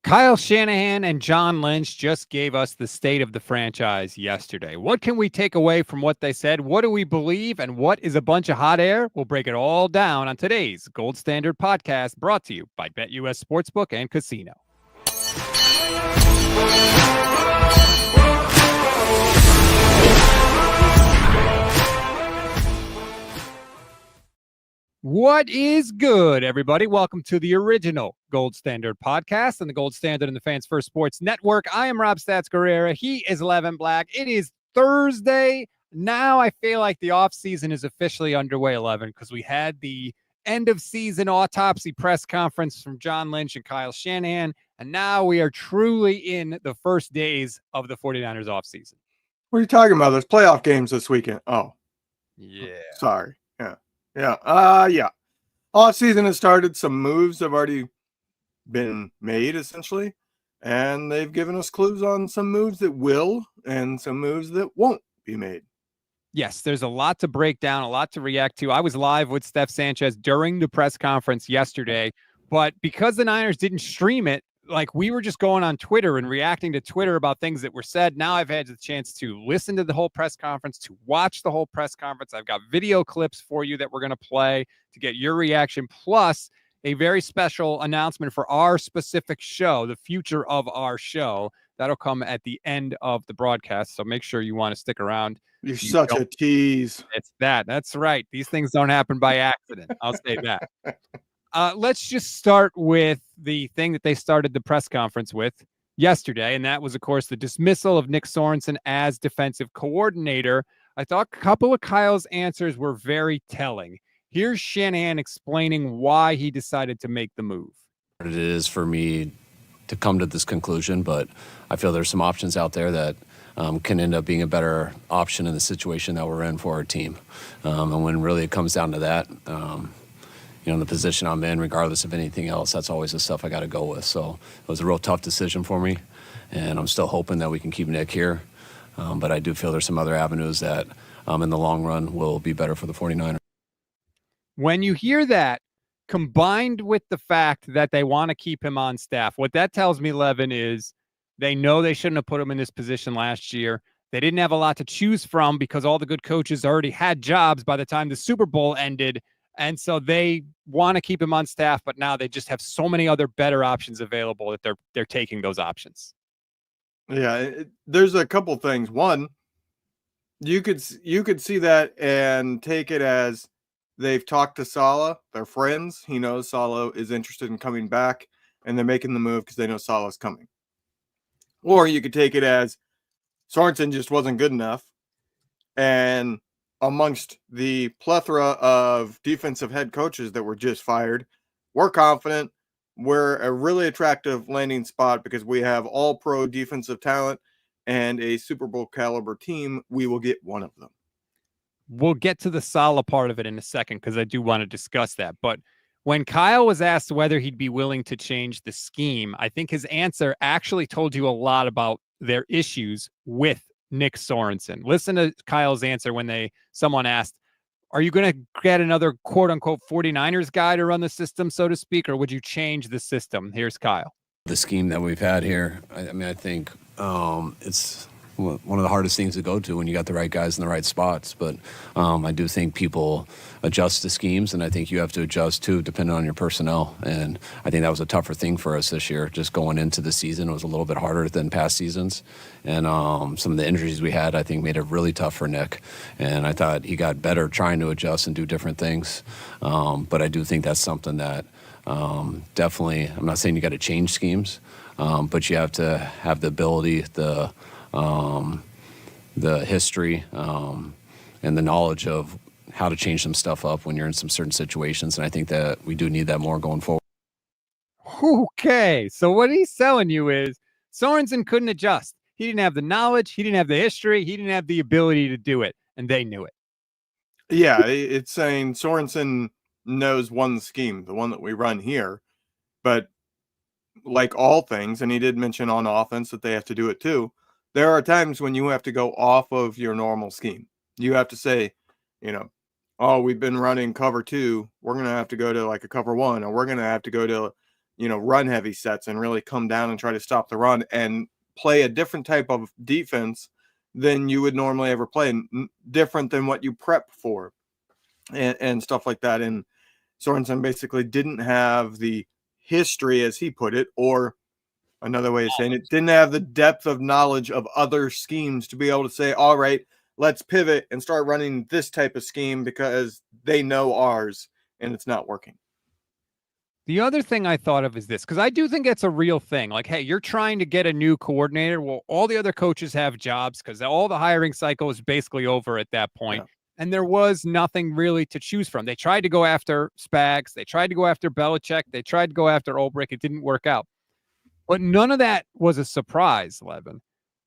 Kyle Shanahan and John Lynch just gave us the state of the franchise yesterday. What can we take away from what they said? What do we believe? And what is a bunch of hot air? We'll break it all down on today's Gold Standard podcast, brought to you by BetUS Sportsbook and Casino. What is good, everybody? Welcome to the original Gold Standard podcast and the Gold Standard and the Fans First Sports Network. I am Rob Stats Guerrera. He is Levin Black. It is Thursday. Now I feel like the offseason is officially underway, 11, because we had the end of season autopsy press conference from John Lynch and Kyle Shanahan, and now we are truly in the first days of the 49ers offseason. What are you talking about? There's playoff games this weekend. Oh, yeah. Sorry. Yeah. Off season has started. Some moves have already been made, essentially, and they've given us clues on some moves that will and some moves that won't be made. Yes, there's a lot to break down, a lot to react to. I was live with Steph Sanchez during the press conference yesterday, but because the Niners didn't stream it, like we were just going on Twitter and reacting to Twitter about things that were said. Now I've had the chance to listen to the whole press conference, to watch the whole press conference. I've got video clips for you that we're going to play to get your reaction, plus a very special announcement for our specific show, the future of our show. That'll come at the end of the broadcast, so make sure you want to stick around. You're such a tease. It's that. That's right. These things don't happen by accident. I'll say that. Let's just start with the thing that they started the press conference with yesterday, and that was, of course, the dismissal of Nick Sorensen as defensive coordinator. I thought a couple of Kyle's answers were very telling. Here's Shanahan explaining why he decided to make the move. It is for me to come to this conclusion, but I feel there's some options out there that can end up being a better option in the situation that we're in for our team. And when really it comes down to that, the position I'm in, regardless of anything else, that's always the stuff I got to go with. So it was a real tough decision for me, and I'm still hoping that we can keep Nick here. But I do feel there's some other avenues that in the long run will be better for the 49ers. When you hear that, combined with the fact that they want to keep him on staff, what that tells me, Levin, is they know they shouldn't have put him in this position last year. They didn't have a lot to choose from because all the good coaches already had jobs by the time the Super Bowl ended. And so they want to keep him on staff, but now they just have so many other better options available that they're taking those options. Yeah, there's a couple things. One, you could see that and take it as they've talked to Saleh, they're friends. He knows Saleh is interested in coming back, and they're making the move because they know Saleh's coming. Or you could take it as Sorensen just wasn't good enough, and amongst the plethora of defensive head coaches that were just fired, we're confident we're a really attractive landing spot because we have all pro defensive talent and a Super Bowl caliber team. We will get one of them. We'll get to the Saleh part of it in a second because I do want to discuss that. But when Kyle was asked whether he'd be willing to change the scheme, I think his answer actually told you a lot about their issues with Nick Sorensen. Listen to Kyle's answer when someone asked, are you going to get another quote unquote 49ers guy to run the system, so to speak, or would you change the system? Here's Kyle. The scheme that we've had here, I think it's one of the hardest things to go to when you got the right guys in the right spots. But I do think people adjust to schemes, and I think you have to adjust too, depending on your personnel. And I think that was a tougher thing for us this year. Just going into the season, it was a little bit harder than past seasons. And some of the injuries we had, I think, made it really tough for Nick. And I thought he got better trying to adjust and do different things. But I do think that's something that definitely, I'm not saying you got to change schemes, but you have to have the ability, the history, and the knowledge of how to change some stuff up when you're in some certain situations. And I think that we do need that more going forward. Okay. So what he's telling you is Sorensen couldn't adjust. He didn't have the knowledge. He didn't have the history. He didn't have the ability to do it. And they knew it. Yeah, it's saying Sorensen knows one scheme, the one that we run here. But like all things, and he did mention on offense that they have to do it too, there are times when you have to go off of your normal scheme. You have to say, oh, we've been running cover 2. We're going to have to go to like a cover 1, or we're going to have to go to run heavy sets and really come down and try to stop the run and play a different type of defense than you would normally ever play, different than what you prep for and stuff like that. And Sorensen basically didn't have the history, as he put it, or another way of saying it, didn't have the depth of knowledge of other schemes to be able to say, all right, let's pivot and start running this type of scheme because they know ours and it's not working. The other thing I thought of is this, because I do think it's a real thing. Like, hey, you're trying to get a new coordinator. Well, all the other coaches have jobs because all the hiring cycle is basically over at that point. Yeah. And there was nothing really to choose from. They tried to go after Spags. They tried to go after Belichick. They tried to go after Ulbrich. It didn't work out. But none of that was a surprise, Levin.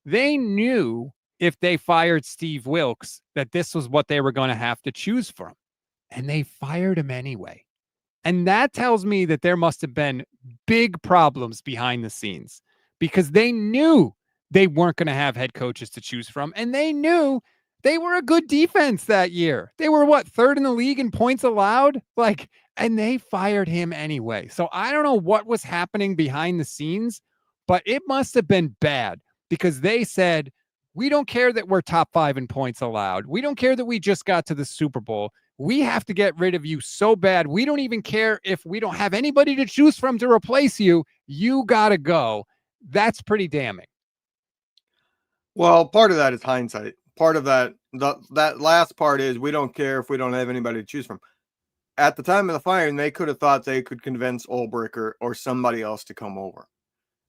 They knew if they fired Steve Wilks that this was what they were going to have to choose from. And they fired him anyway. And that tells me that there must have been big problems behind the scenes because they knew they weren't going to have head coaches to choose from. And they knew they were a good defense that year. They were third in the league in points allowed? And they fired him anyway. So I don't know what was happening behind the scenes, but it must have been bad because they said, we don't care that we're top 5 in points allowed. We don't care that we just got to the Super Bowl. We have to get rid of you so bad. We don't even care if we don't have anybody to choose from to replace you. You got to go. That's pretty damning. Well, part of that is hindsight. Part of that last part is we don't care if we don't have anybody to choose from. At the time of the firing, they could have thought they could convince Ulbrich or somebody else to come over.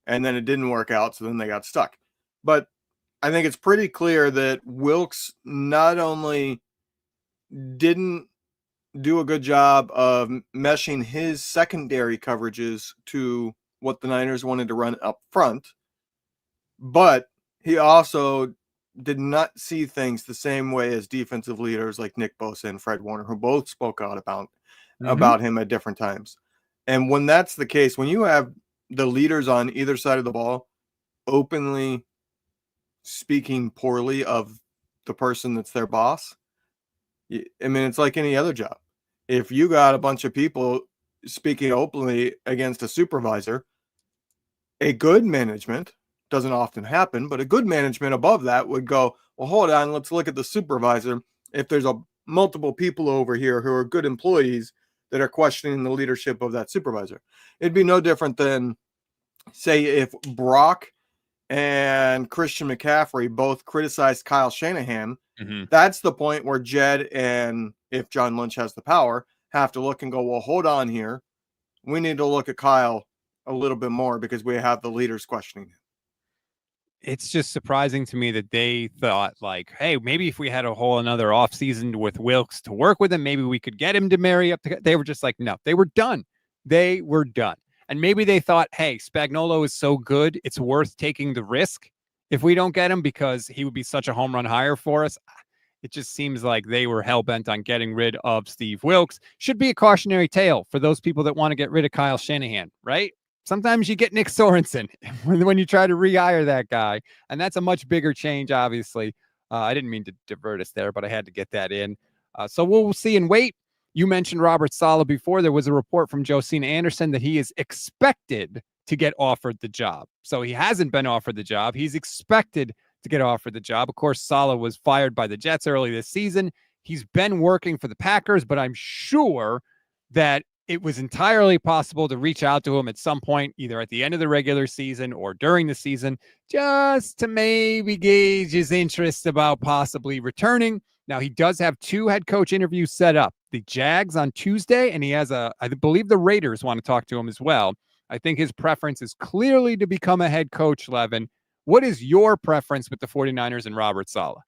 And then it didn't work out, so then they got stuck. But I think it's pretty clear that Wilks not only didn't do a good job of meshing his secondary coverages to what the Niners wanted to run up front, but he also did not see things the same way as defensive leaders like Nick Bosa and Fred Warner, who both spoke out about him at different times. And when that's the case, when you have the leaders on either side of the ball openly speaking poorly of the person that's their boss, I mean, it's like any other job. If you got a bunch of people speaking openly against a supervisor, a good management, doesn't often happen, but a good management above that would go, well, hold on, let's look at the supervisor. If there's multiple people over here who are good employees that are questioning the leadership of that supervisor, it'd be no different than, say, if Brock and Christian McCaffrey both criticized Kyle Shanahan. That's the point where Jed and, if John Lynch has the power, have to look and go, well, hold on here. We need to look at Kyle a little bit more because we have the leaders questioning him. It's just surprising to me that they thought hey, maybe if we had a whole another offseason with Wilks to work with him, maybe we could get him to marry up. They were just no, they were done. They were done. And maybe they thought, hey, Spagnuolo is so good, it's worth taking the risk if we don't get him because he would be such a home run hire for us. It just seems like they were hell-bent on getting rid of Steve Wilks. Should be a cautionary tale for those people that want to get rid of Kyle Shanahan, right? Sometimes you get Nick Sorensen when you try to rehire that guy, and that's a much bigger change, obviously. I didn't mean to divert us there, but I had to get that in. So we'll see and wait. You mentioned Robert Saleh before. There was a report from Josina Anderson that he is expected to get offered the job. So he hasn't been offered the job. He's expected to get offered the job. Of course, Saleh was fired by the Jets early this season. He's been working for the Packers, but I'm sure that it was entirely possible to reach out to him at some point, either at the end of the regular season or during the season, just to maybe gauge his interest about possibly returning. Now, he does have 2 head coach interviews set up. The Jags on Tuesday, and he has I believe the Raiders want to talk to him as well. I think his preference is clearly to become a head coach, Levin. What is your preference with the 49ers and Robert Saleh?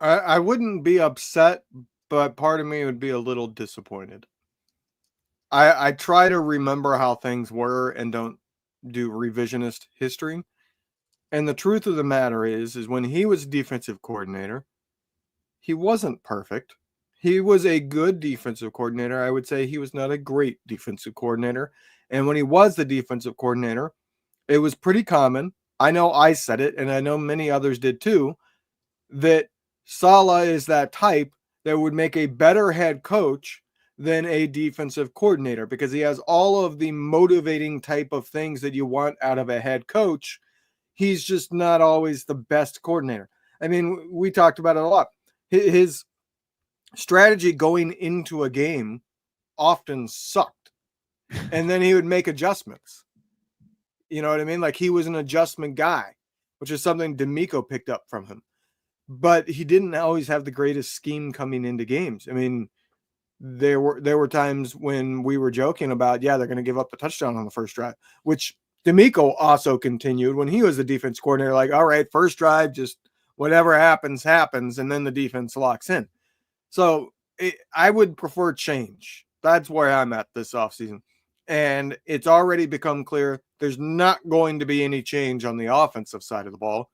I wouldn't be upset, but part of me would be a little disappointed. I try to remember how things were and don't do revisionist history. And the truth of the matter is when he was defensive coordinator, he wasn't perfect. He was a good defensive coordinator. I would say he was not a great defensive coordinator. And when he was the defensive coordinator, it was pretty common. I know I said it, and I know many others did too, that Saleh is that type that would make a better head coach than a defensive coordinator because he has all of the motivating type of things that you want out of a head coach. He's just not always the best coordinator. I mean, we talked about it a lot. His strategy going into a game often sucked, and then he would make adjustments. You know what I mean? Like he was an adjustment guy, which is something D'Amico picked up from him. But he didn't always have the greatest scheme coming into games. I mean, there were times when we were joking about, they're going to give up the touchdown on the first drive, which D'Amico also continued when he was the defense coordinator. Like, all right, first drive, just whatever happens, and then the defense locks in. So I would prefer change. That's where I'm at this offseason. And it's already become clear there's not going to be any change on the offensive side of the ball.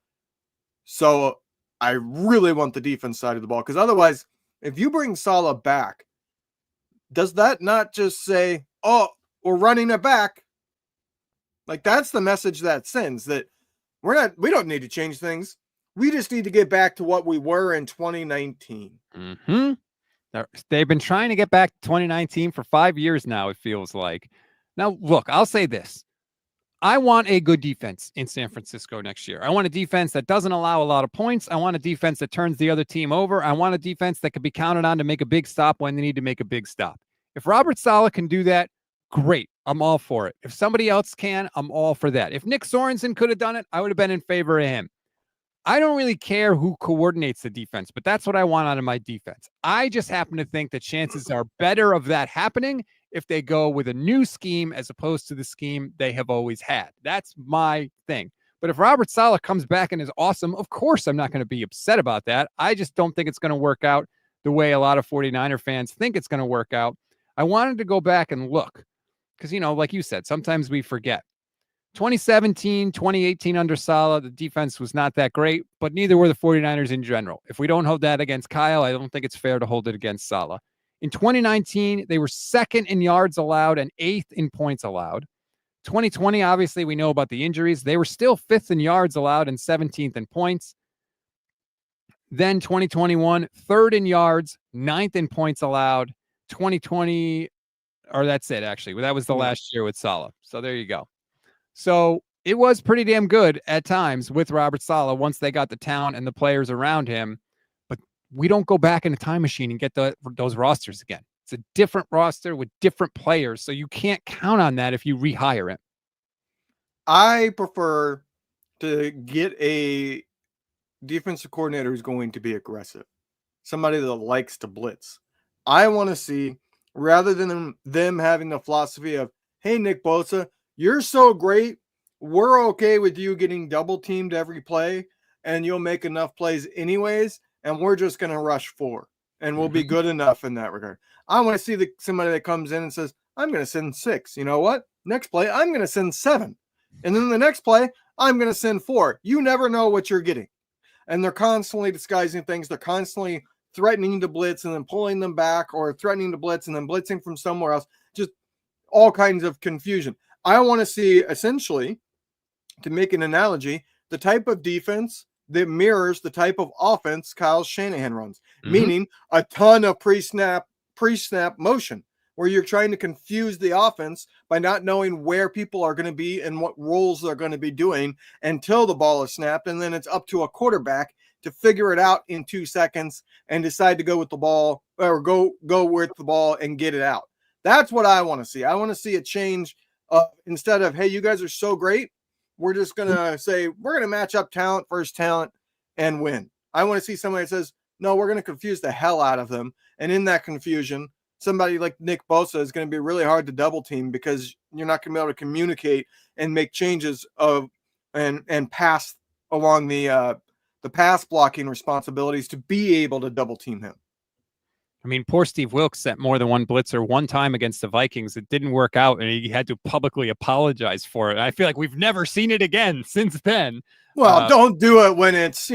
So I really want the defense side of the ball because otherwise, if you bring Saleh back, does that not just say, oh, we're running it back? Like that's the message that sends that we don't need to change things. We just need to get back to what we were in 2019. Mm-hmm. They've been trying to get back to 2019 for 5 years now, it feels like. Now, look, I'll say this. I want a good defense in San Francisco next year. I want a defense that doesn't allow a lot of points. I want a defense that turns the other team over. I want a defense that can be counted on to make a big stop when they need to make a big stop. If Robert Saleh can do that, great. I'm all for it. If somebody else can, I'm all for that. If Nick Sorensen could have done it, I would have been in favor of him. I don't really care who coordinates the defense, but that's what I want out of my defense. I just happen to think that chances are better of that happening if they go with a new scheme as opposed to the scheme they have always had. That's my thing. But if Robert Saleh comes back and is awesome, of course I'm not going to be upset about that. I just don't think it's going to work out the way a lot of 49er fans think it's going to work out. I wanted to go back and look because, like you said, sometimes we forget. 2017, 2018 under Saleh, the defense was not that great, but neither were the 49ers in general. If we don't hold that against Kyle, I don't think it's fair to hold it against Saleh. In 2019, they were second in yards allowed and eighth in points allowed. 2020, obviously, we know about the injuries. They were still fifth in yards allowed and 17th in points. Then 2021, third in yards, ninth in points allowed. 2020, or that's it, actually. That was the last year with Saleh. So there you go. So it was pretty damn good at times with Robert Saleh once they got the talent and the players around him. But we don't go back in a time machine and get those rosters again. It's a different roster with different players. So you can't count on that if you rehire him. I prefer to get a defensive coordinator who's going to be aggressive, somebody that likes to blitz. I want to see, rather than them having the philosophy of, hey, Nick Bosa, you're so great. We're okay with you getting double teamed every play and you'll make enough plays anyways. And we're just going to rush 4 and we'll be good enough in that regard. I want to see somebody that comes in and says, I'm going to send 6. You know what? Next play, I'm going to send 7. And then the next play, I'm going to send 4. You never know what you're getting. And they're constantly disguising things. They're constantly threatening to blitz and then pulling them back, or threatening to blitz and then blitzing from somewhere else. Just all kinds of confusion. I want to see, essentially, to make an analogy, the type of defense that mirrors the type of offense Kyle Shanahan runs, meaning a ton of pre-snap motion, where you're trying to confuse the offense by not knowing where people are going to be and what roles they're going to be doing until the ball is snapped, and then it's up to a quarterback to figure it out in 2 seconds and decide to go with the ball or go with the ball and get it out. That's what I want to see. I want to see a change. Instead of, hey, you guys are so great, we're just going to say, we're going to match up talent versus talent and win. I want to see somebody that says, no, we're going to confuse the hell out of them. And in that confusion, somebody like Nick Bosa is going to be really hard to double team because you're not going to be able to communicate and make changes and pass along the pass blocking responsibilities to be able to double team him. I mean, poor Steve Wilks sent more than one blitzer one time against the Vikings. It didn't work out, and he had to publicly apologize for it. I feel like we've never seen it again since then. Well, don't do it when it's,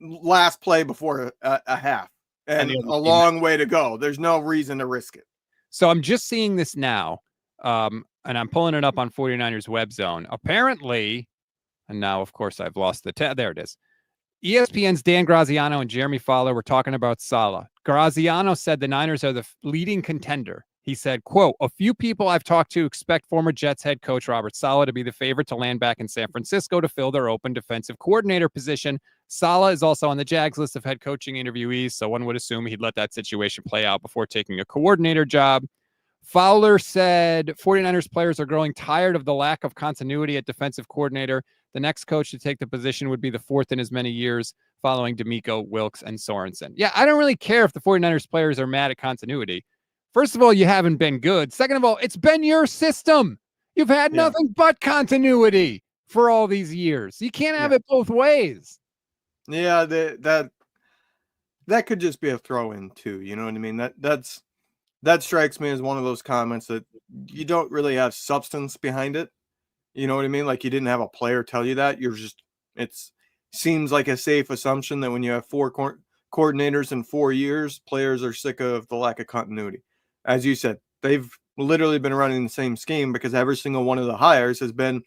last play before a half and a long way to go. There's no reason to risk it. So I'm just seeing this now, and I'm pulling it up on 49ers web zone. Apparently, and now, of course, I've lost the there it is. ESPN's Dan Graziano and Jeremy Fowler were talking about Saleh. Graziano said the Niners are the leading contender. He said, quote, a few people I've talked to expect former Jets head coach Robert Saleh to be the favorite to land back in San Francisco to fill their open defensive coordinator position. Saleh is also on the Jags list of head coaching interviewees, so one would assume he'd let that situation play out before taking a coordinator job. Fowler said 49ers players are growing tired of the lack of continuity at defensive coordinator. The next coach to take the position would be the fourth in as many years, following D'Amico, Wilks, and Sorensen. Yeah, I don't really care if the 49ers players are mad at continuity. First of all, you haven't been good. Second of all, it's been your system. You've had nothing but continuity for all these years. You can't have it both ways. Yeah, that could just be a throw-in too. You know what I mean? That strikes me as one of those comments that you don't really have substance behind it. You know what I mean? Like you didn't have a player tell you that. It seems like a safe assumption that when you have four coordinators in 4 years, players are sick of the lack of continuity. As you said, they've literally been running the same scheme because every single one of the hires has been,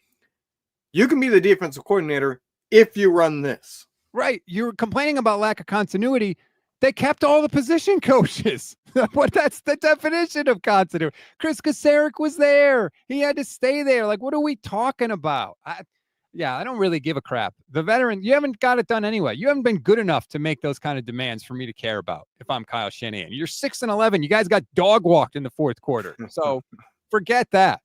you can be the defensive coordinator if you run this. Right. You're complaining about lack of continuity. They kept all the position coaches. That's the definition of continuity. Chris Kasarik was there. He had to stay there. Like, what are we talking about? I don't really give a crap. The veteran, you haven't got it done anyway. You haven't been good enough to make those kind of demands for me to care about if I'm Kyle Shanahan. You're 6-11. You guys got dog walked in the fourth quarter. So forget that.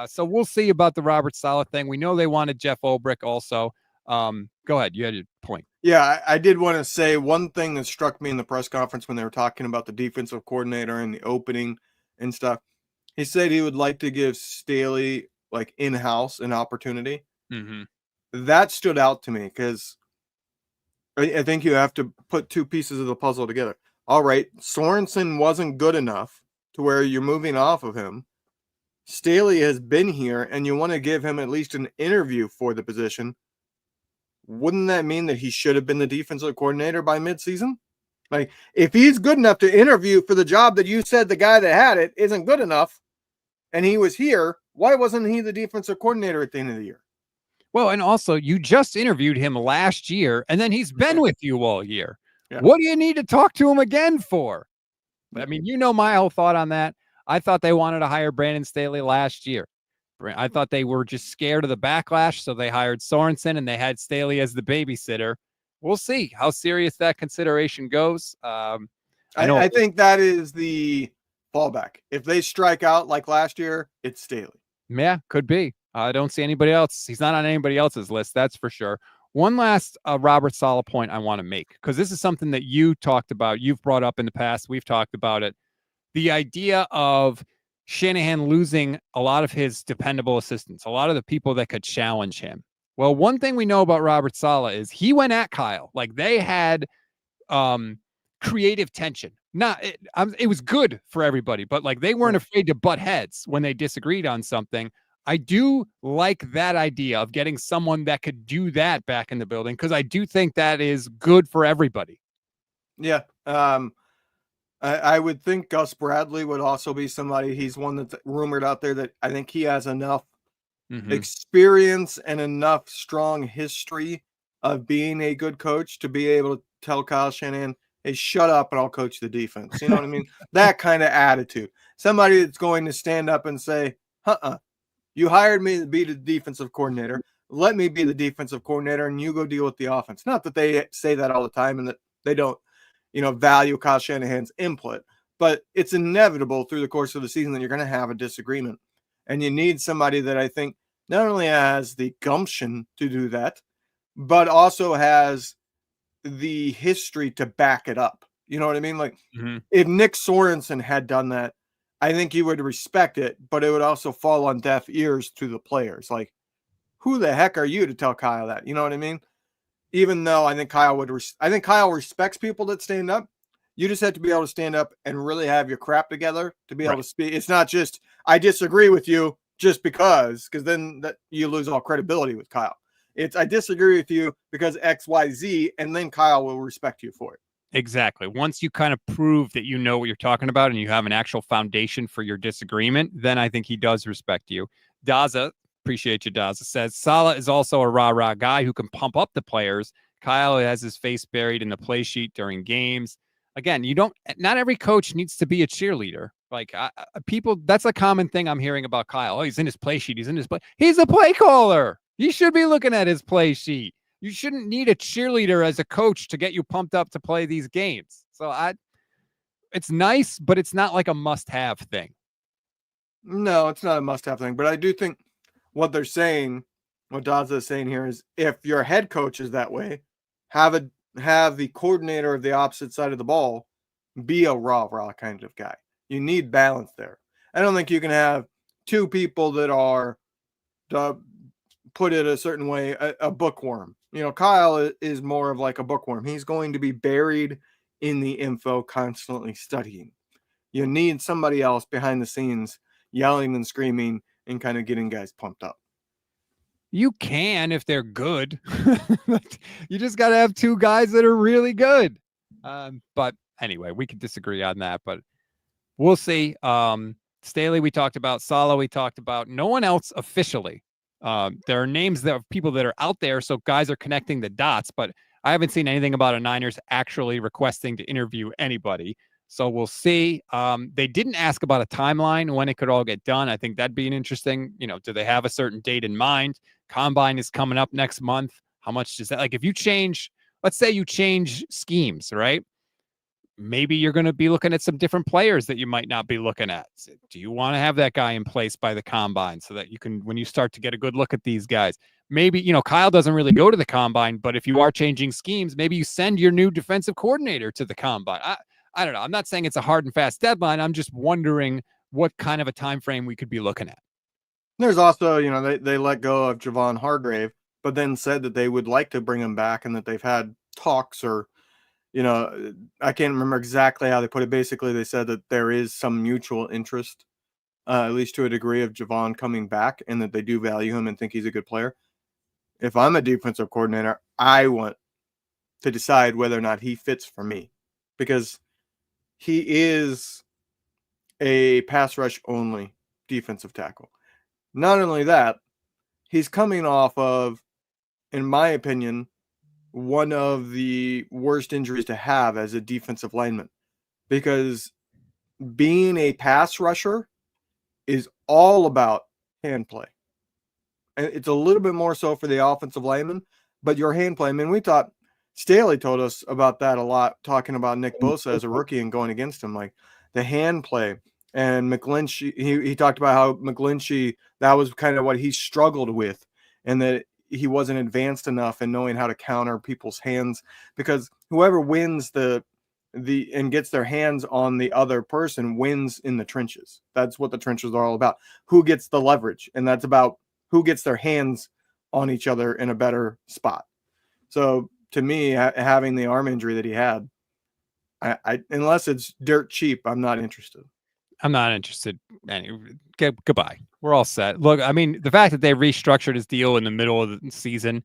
So we'll see about the Robert Saleh thing. We know they wanted Jeff Ulbrich also. Go ahead. You had your point. Yeah, I did want to say one thing that struck me in the press conference when they were talking about the defensive coordinator and the opening and stuff. He said he would like to give Staley, like in-house, an opportunity. Mm-hmm. That stood out to me because I think you have to put two pieces of the puzzle together. All right, Sorensen wasn't good enough to where you're moving off of him. Staley has been here, and you want to give him at least an interview for the position. Wouldn't that mean that he should have been the defensive coordinator by midseason? Like, if he's good enough to interview for the job that you said the guy that had it isn't good enough, and he was here, why wasn't he the defensive coordinator at the end of the year? Well, and also you just interviewed him last year, and then he's been with you all year. Yeah. What do you need to talk to him again for? I mean, you know my whole thought on that. I thought they wanted to hire Brandon Staley last year. I thought they were just scared of the backlash, so they hired Sorensen and they had Staley as the babysitter. We'll see how serious that consideration goes. I think that is the fallback. If they strike out like last year, it's Staley. Yeah, could be. I don't see anybody else. He's not on anybody else's list, that's for sure. One last Robert Saleh point I want to make, because this is something that you talked about. You've brought up in the past. We've talked about it. The idea of Shanahan losing a lot of his dependable assistants, a lot of the people that could challenge him. Well, one thing we know about Robert Saleh is he went at Kyle. Like they had creative tension. It was good for everybody, but like they weren't afraid to butt heads when they disagreed on something. I do like that idea of getting someone that could do that back in the building, because I do think that is good for everybody. Yeah. I would think Gus Bradley would also be somebody. He's one that's rumored out there that I think he has enough experience and enough strong history of being a good coach to be able to tell Kyle Shanahan, hey, shut up and I'll coach the defense. You know what I mean? That kind of attitude. Somebody that's going to stand up and say, you hired me to be the defensive coordinator. Let me be the defensive coordinator and you go deal with the offense. Not that they say that all the time and that they don't, value Kyle Shanahan's input, but it's inevitable through the course of the season that you're going to have a disagreement. And you need somebody that I think not only has the gumption to do that, but also has the history to back it up. You know what I mean? Like if Nick Sorensen had done that, I think you would respect it, but it would also fall on deaf ears to the players. Like, who the heck are you to tell Kyle that? You know what I mean? Even though I think Kyle respects people that stand up. You just have to be able to stand up and really have your crap together to be able to speak. It's not just, I disagree with you just because then you lose all credibility with Kyle. It's, I disagree with you because X, Y, Z, and then Kyle will respect you for it. Exactly. Once you kind of prove that you know what you're talking about and you have an actual foundation for your disagreement, then I think he does respect you. Daza, appreciate you, Daza, says Saleh is also a rah-rah guy who can pump up the players. Kyle has his face buried in the play sheet during games. Again, not every coach needs to be a cheerleader. Like people, that's a common thing I'm hearing about Kyle. Oh, he's in his play sheet. He's a play caller. He should be looking at his play sheet. You shouldn't need a cheerleader as a coach to get you pumped up to play these games. So it's nice, but it's not like a must-have thing. No, it's not a must-have thing. But I do think what they're saying, what Daza is saying here is, if your head coach is that way, have the coordinator of the opposite side of the ball be a rah-rah kind of guy. You need balance there. I don't think you can have two people that are, to put it a certain way, a bookworm. Kyle is more of like a bookworm. He's going to be buried in the info, constantly studying. You need somebody else behind the scenes yelling and screaming and kind of getting guys pumped up. You can if they're good. You just got to have two guys that are really good. But anyway, we could disagree on that, but we'll see. Staley, we talked about. Saleh, we talked about. No one else officially. There are names of people that are out there, so guys are connecting the dots, but I haven't seen anything about a Niners actually requesting to interview anybody. So we'll see. They didn't ask about a timeline when it could all get done. I think that'd be an interesting, do they have a certain date in mind? Combine is coming up next month. How much does that, like, if you change, let's say you change schemes, right? Maybe you're going to be looking at some different players that you might not be looking at. Do you want to have that guy in place by the combine so that you can, when you start to get a good look at these guys, maybe, Kyle doesn't really go to the combine, but if you are changing schemes, maybe you send your new defensive coordinator to the combine. I don't know. I'm not saying it's a hard and fast deadline. I'm just wondering what kind of a time frame we could be looking at. There's also, they let go of Javon Hargrave, but then said that they would like to bring him back and that they've had talks, or, I can't remember exactly how they put it. Basically, they said that there is some mutual interest, at least to a degree, of Javon coming back, and that they do value him and think he's a good player. If I'm a defensive coordinator, I want to decide whether or not he fits for me, because he is a pass rush only defensive tackle. Not only that, he's coming off of, in my opinion, one of the worst injuries to have as a defensive lineman, because being a pass rusher is all about hand play. And it's a little bit more so for the offensive lineman, but your hand play, we thought Staley told us about that a lot, talking about Nick Bosa as a rookie and going against him, like the hand play. And McGlinchey, he talked about how McGlinchey, that was kind of what he struggled with, and that he wasn't advanced enough in knowing how to counter people's hands, because whoever wins and gets their hands on the other person wins in the trenches. That's what the trenches are all about. Who gets the leverage, and that's about who gets their hands on each other in a better spot. So to me, having the arm injury that he had, I unless it's dirt cheap, I'm not interested. I'm not interested. Goodbye. We're all set. Look, the fact that they restructured his deal in the middle of the season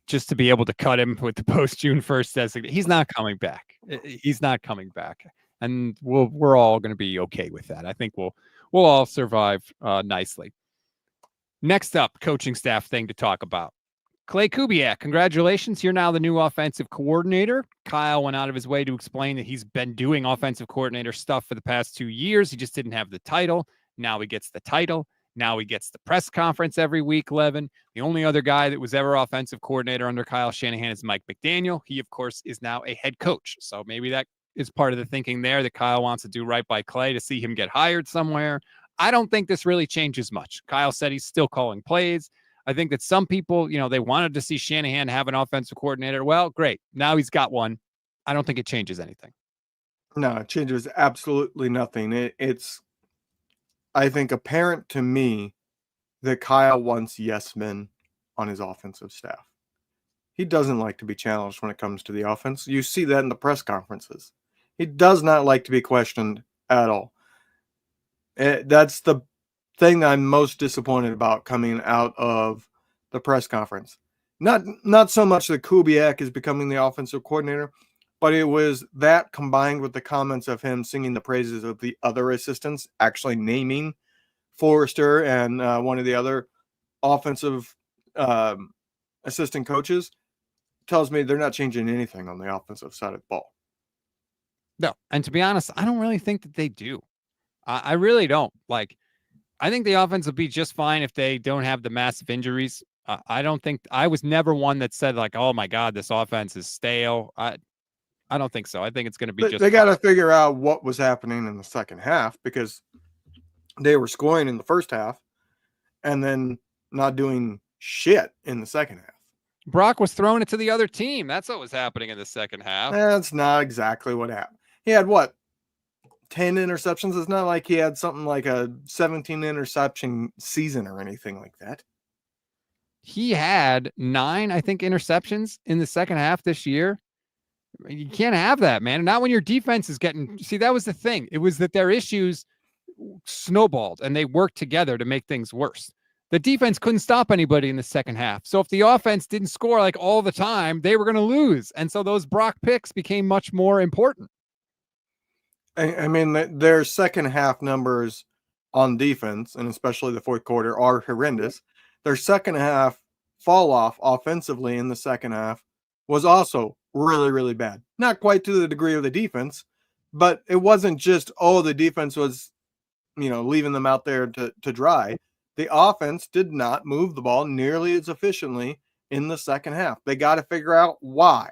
just to be able to cut him with the post June 1st designation, he's not coming back. He's not coming back. And we're all going to be okay with that. I think we'll all survive nicely. Next up, coaching staff thing to talk about. Clay Kubiak, congratulations. You're now the new offensive coordinator. Kyle went out of his way to explain that he's been doing offensive coordinator stuff for the past 2 years. He just didn't have the title. Now he gets the title. Now he gets the press conference every week, Levin. The only other guy that was ever offensive coordinator under Kyle Shanahan is Mike McDaniel. He, of course, is now a head coach. So maybe that is part of the thinking there, that Kyle wants to do right by Clay to see him get hired somewhere. I don't think this really changes much. Kyle said he's still calling plays. I think that some people, they wanted to see Shanahan have an offensive coordinator. Well, great. Now he's got one. I don't think it changes anything. No, it changes absolutely nothing. It's, I think, apparent to me that Kyle wants yes men on his offensive staff. He doesn't like to be challenged when it comes to the offense. You see that in the press conferences. He does not like to be questioned at all. That's the thing that I'm most disappointed about coming out of the press conference. Not so much that Kubiak is becoming the offensive coordinator, but it was that combined with the comments of him singing the praises of the other assistants, actually naming Forrester and one of the other offensive assistant coaches, tells me they're not changing anything on the offensive side of the ball. No. And to be honest, I don't really think that they do. I really don't. Like, I think the offense will be just fine if they don't have the massive injuries. I don't think I was never one that said like, oh my God, this offense is stale. I don't think so. I think it's going to be They got to figure out what was happening in the second half, because they were scoring in the first half and then not doing shit in the second half. Brock was throwing it to the other team. That's what was happening in the second half. That's not exactly what happened. He had what? 10 interceptions. It's not like he had something like a 17 interception season or anything like that. He had 9, I think, interceptions in the second half this year. You can't have that, man. Not when your defense is getting. See, that was the thing. It was that their issues snowballed and they worked together to make things worse. The defense couldn't stop anybody in the second half. So if the offense didn't score like all the time, they were going to lose. And so those Brock picks became much more important. I mean, their second half numbers on defense, and especially the fourth quarter, are horrendous. Their second half fall off offensively in the second half was also really, really bad. Not quite to the degree of the defense, but it wasn't just, the defense was, leaving them out there to dry. The offense did not move the ball nearly as efficiently in the second half. They got to figure out why.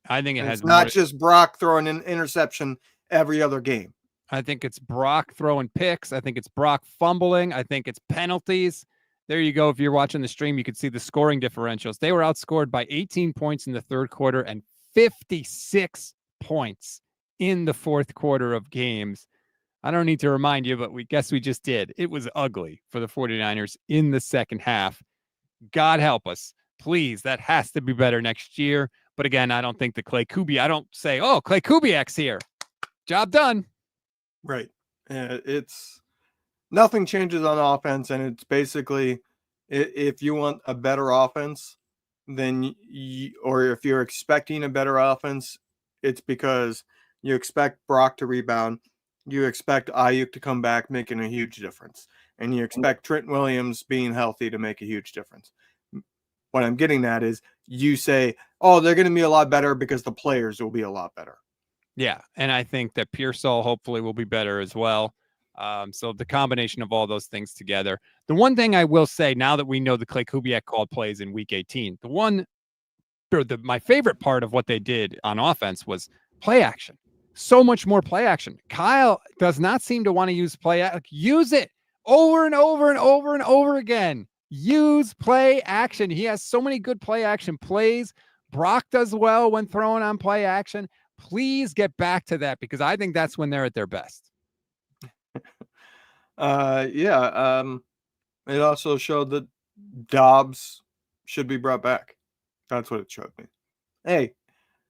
I think it's not just Brock throwing an interception every other game. I think it's Brock throwing picks. I think it's Brock fumbling. I think it's penalties. There you go. If you're watching the stream, you can see the scoring differentials. They were outscored by 18 points in the third quarter and 56 points in the fourth quarter of games. I don't need to remind you, but we just did. It was ugly for the 49ers in the second half. God help us. Please, that has to be better next year. But again, I don't think the Clay Kubiak's here. Job done. Right. It's nothing changes on offense. And it's basically, if you want a better offense, then or if you're expecting a better offense, it's because you expect Brock to rebound. You expect Ayuk to come back, making a huge difference. And you expect Trent Williams being healthy to make a huge difference. What I'm getting at is you say, they're going to be a lot better because the players will be a lot better. Yeah, and I think that Pearsall hopefully will be better as well. So the combination of all those things together. The one thing I will say, now that we know the Clay Kubiak called plays in Week 18, my favorite part of what they did on offense was play action. So much more play action. Kyle does not seem to want to use use it over and over and over and over again. Use play action. He has so many good play action plays. Brock does well when throwing on play action. Please get back to that, because I think that's when they're at their best. It also showed that Dobbs should be brought back. That's what it showed me. Hey,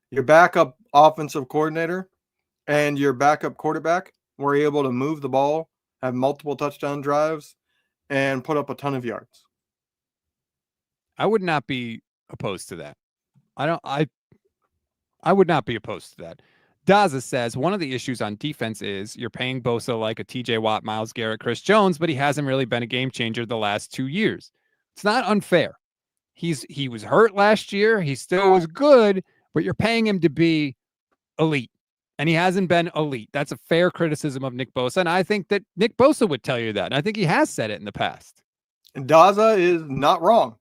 your backup offensive coordinator and your backup quarterback were able to move the ball, have multiple touchdown drives, and put up a ton of yards. I would not be opposed to that. I would not be opposed to that. Daza says one of the issues on defense is you're paying Bosa like a TJ Watt, Myles Garrett, Chris Jones, but he hasn't really been a game changer the last 2 years. It's not unfair. He was hurt last year. He still was good, but you're paying him to be elite, and he hasn't been elite. That's a fair criticism of Nick Bosa, and I think that Nick Bosa would tell you that, and I think he has said it in the past. Daza is not wrong.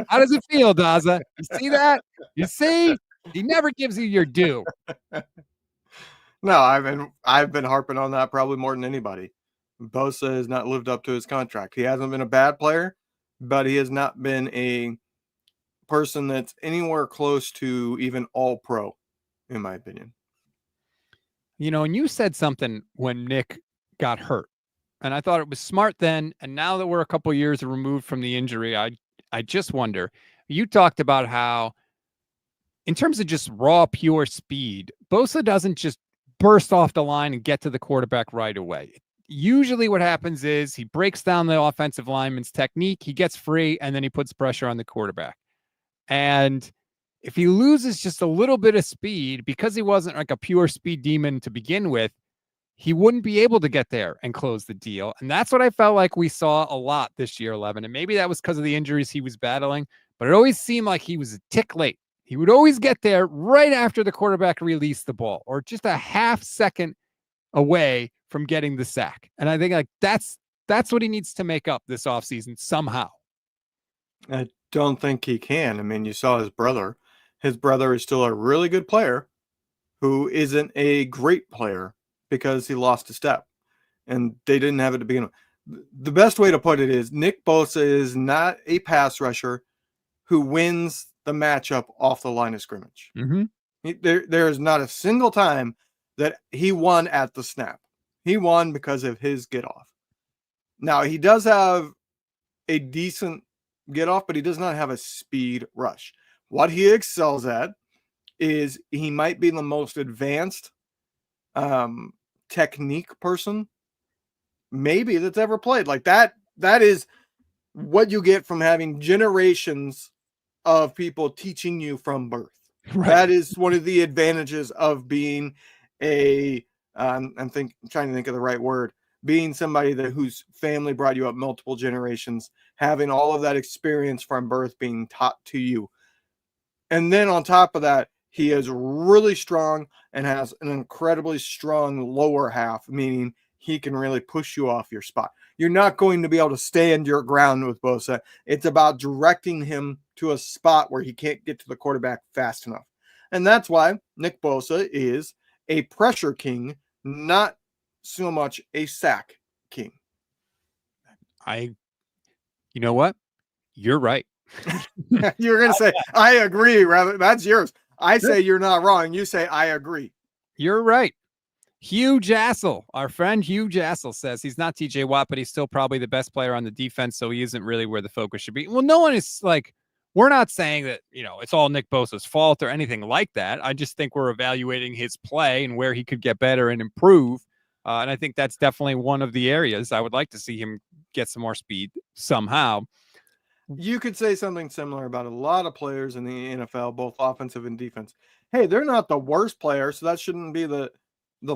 How does it feel, Daza? You see that? You see? He never gives you your due. No, I've been harping on that probably more than anybody. Bosa has not lived up to his contract. He hasn't been a bad player, but he has not been a person that's anywhere close to even all pro, in my opinion. And you said something when Nick got hurt, and I thought it was smart then. And now that we're a couple years removed from the injury, I just wonder, you talked about how, in terms of just raw, pure speed, Bosa doesn't just burst off the line and get to the quarterback right away. Usually what happens is he breaks down the offensive lineman's technique, he gets free, and then he puts pressure on the quarterback. And if he loses just a little bit of speed, because he wasn't like a pure speed demon to begin with, he wouldn't be able to get there and close the deal. And that's what I felt like we saw a lot this year, 11. And maybe that was because of the injuries he was battling. but it always seemed like he was a tick late. He would always get there right after the quarterback released the ball, or just a half second away from getting the sack. And I think like that's what he needs to make up this offseason somehow. I don't think he can. I mean, you saw his brother. His brother is still a really good player who isn't a great player because he lost a step. And they didn't have it to begin with. The best way to put it is Nick Bosa is not a pass rusher who wins the matchup off the line of scrimmage. Mm-hmm. There is not a single time that he won at the snap. He won because of his get off. Now, he does have a decent get off, but he does not have a speed rush. What he excels at is he might be the most advanced technique person maybe that's ever played. Like that is what you get from having generations of people teaching you from birth. Right. That is one of the advantages of being a I'm trying to think of the right word, being somebody whose family brought you up multiple generations, having all of that experience from birth being taught to you. And then on top of that, he is really strong and has an incredibly strong lower half, meaning he can really push you off your spot. You're not going to be able to stand your ground with Bosa. It's about directing him to a spot where he can't get to the quarterback fast enough. And that's why Nick Bosa is a pressure king, not so much a sack king. You know what? You're right. You're going to say, I agree, rather. That's yours. I say you're not wrong. You say, I agree. You're right. Hugh Jassel, our friend Hugh Jassel says he's not TJ Watt, but he's still probably the best player on the defense, so he isn't really where the focus should be. Well, no one is like, we're not saying that, it's all Nick Bosa's fault or anything like that. I just think we're evaluating his play and where he could get better and improve. And I think that's definitely one of the areas I would like to see him get some more speed somehow. You could say something similar about a lot of players in the NFL, both offensive and defense. Hey, they're not the worst player, so that shouldn't be the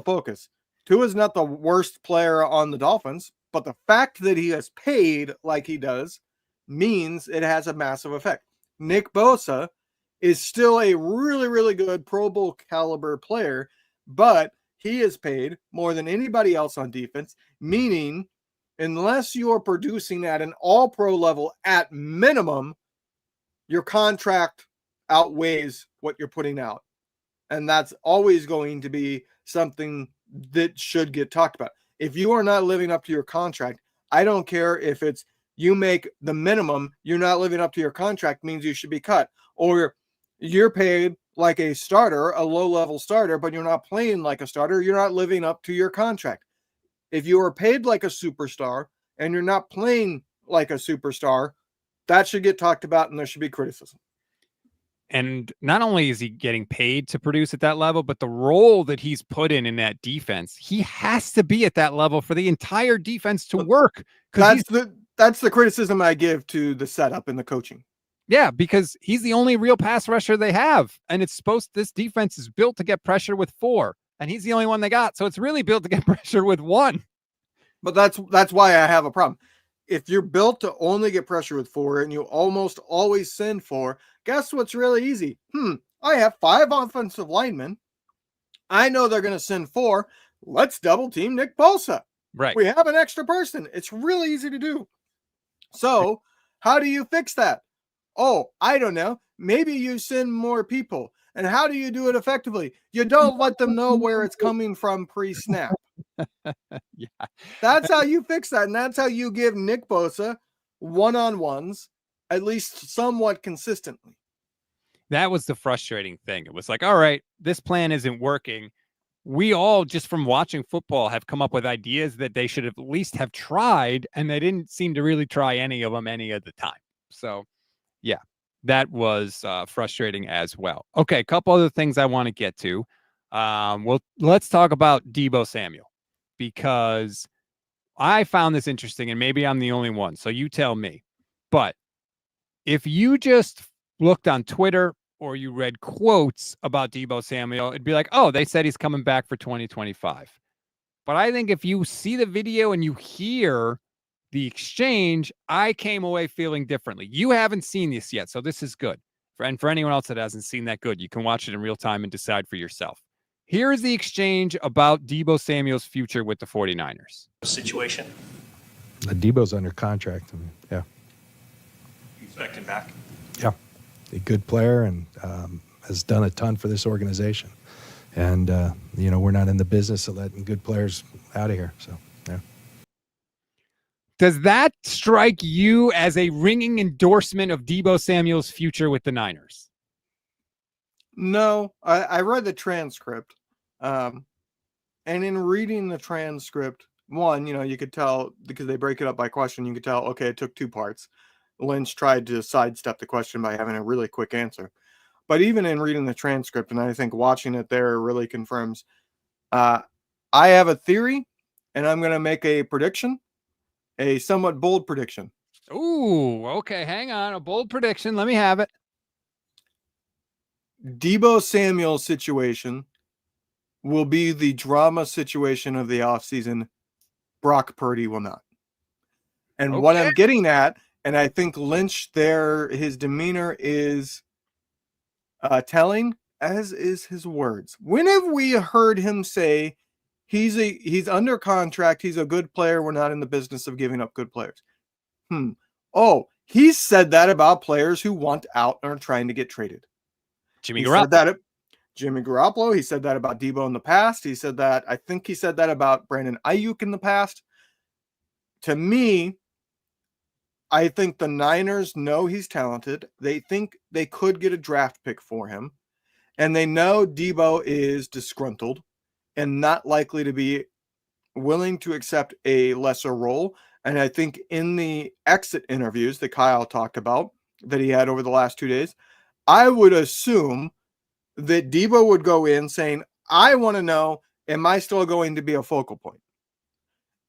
focus. Tua's not the worst player on the Dolphins, but the fact that he is paid like he does means it has a massive effect. Nick Bosa is still a really, really good Pro Bowl caliber player, but he is paid more than anybody else on defense, meaning unless you are producing at an all-pro level at minimum, your contract outweighs what you're putting out. And that's always going to be something that should get talked about. If you are not living up to your contract, I don't care if it's you make the minimum, you're not living up to your contract means you should be cut. Or you're paid like a starter, a low-level starter, but you're not playing like a starter, you're not living up to your contract. If you are paid like a superstar and you're not playing like a superstar, that should get talked about and there should be criticism. And not only is he getting paid to produce at that level, but the role that he's put in that defense, he has to be at that level for the entire defense to work. That's the criticism I give to the setup and the coaching. Yeah, because he's the only real pass rusher they have. And this defense is built to get pressure with 4. And he's the only one they got. So it's really built to get pressure with 1. But that's why I have a problem. If you're built to only get pressure with 4 and you almost always send 4, guess what's really easy? I have 5 offensive linemen. I know they're going to send 4. Let's double team Nick Bosa. Right. We have an extra person. It's really easy to do. So how do you fix that? Oh, I don't know. Maybe you send more people. And how do you do it effectively? You don't let them know where it's coming from pre-snap. Yeah. That's how you fix that. And that's how you give Nick Bosa one-on-ones at least somewhat consistently. That was the frustrating thing. It was like, all right, this plan isn't working. We all, just from watching football, have come up with ideas that they should at least have tried, and they didn't seem to really try any of them any of the time. So, yeah, that was frustrating as well. Okay, a couple other things I want to get to. Let's talk about Deebo Samuel, because I found this interesting, and maybe I'm the only one, so you tell me. But if you just looked on Twitter or you read quotes about Deebo Samuel, it'd be like, oh, they said he's coming back for 2025. But I think if you see the video and you hear The exchange, I came away feeling differently. You haven't seen this yet, so this is good. And for anyone else that hasn't seen that, good. You can watch it in real time and decide for yourself. Here is the exchange about Deebo Samuel's future with the 49ers. Situation. Deebo's under contract. And, yeah. You expect him back? Yeah. A good player and has done a ton for this organization. And, we're not in the business of letting good players out of here. So, yeah. Does that strike you as a ringing endorsement of Deebo Samuel's future with the Niners? No, I read the transcript. And in reading the transcript, one, you could tell, because they break it up by question, you could tell, okay, it took two parts. Lynch tried to sidestep the question by having a really quick answer. But even in reading the transcript, and I think watching it there really confirms, I have a theory, and I'm going to make a prediction, a somewhat bold prediction. Ooh, okay, hang on. A bold prediction. Let me have it. Deebo Samuel's situation will be the drama situation of the offseason. Brock Purdy will not. And what I'm getting at, and I think Lynch there, his demeanor is telling, as is his words. When have we heard him say he's under contract, he's a good player, we're not in the business of giving up good players? Oh, he said that about players who want out and are trying to get traded. Jimmy Garoppolo. He said that about Deebo in the past. He said that, I think he said that about Brandon Ayuk in the past. To me, I think the Niners know he's talented. They think they could get a draft pick for him. And they know Deebo is disgruntled and not likely to be willing to accept a lesser role. And I think in the exit interviews that Kyle talked about that he had over the last 2 days, I would assume that Deebo would go in saying, I want to know, am I still going to be a focal point?